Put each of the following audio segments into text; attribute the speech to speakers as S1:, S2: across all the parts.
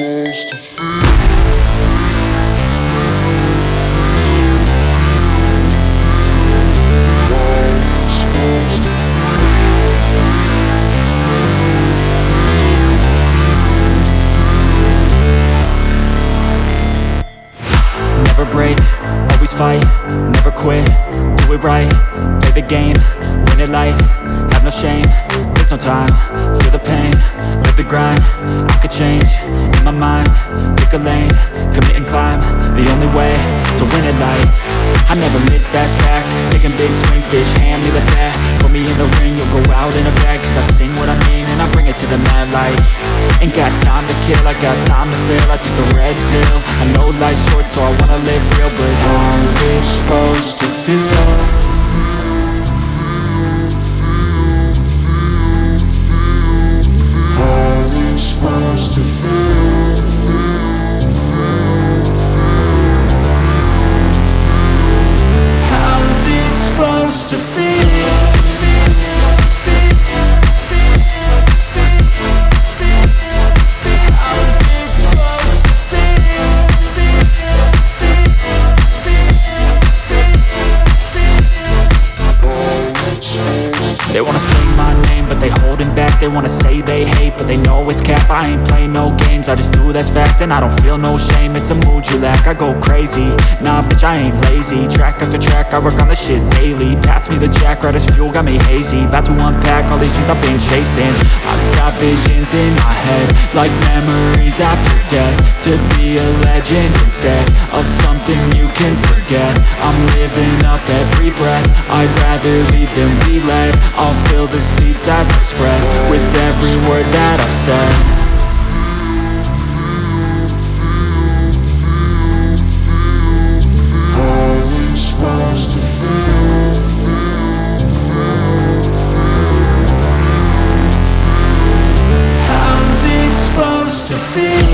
S1: Never break, always fight, never quit, do it right, play the game, win it life, have no shame, there's no time, feel the pain, live the grind, I could change, in my mind, pick a lane, commit and climb, the only way to win at life. I never miss, that's fact, taking big swings, bitch, hand me the bat, put me in the ring, you'll go out in a bag, cause I sing what I mean and I bring it to the mad light. Ain't got time to kill, I got time to feel, I took the red pill, I know life's short so I wanna live real, but how's it supposed to feel? How's it supposed to feel? How's it supposed to feel? They wanna say my name, but they holding back. They wanna say they hate, but they know it's cap. I ain't play no games, I just do that's fact. And I don't feel no shame, it's a mood you lack. I go crazy, nah bitch I ain't lazy. Track after track, I work on this shit daily. Pass me the jack, right as fuel, got me hazy. About to unpack all these things I've been chasing. I've got visions in my head, like memories after death. To be a legend instead of something you can forget. I'm living up every breath, I'd rather lead than be led. I'll fill the seats as I spread with every word that I've said. How's it supposed to feel? How's it supposed to feel?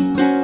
S2: you.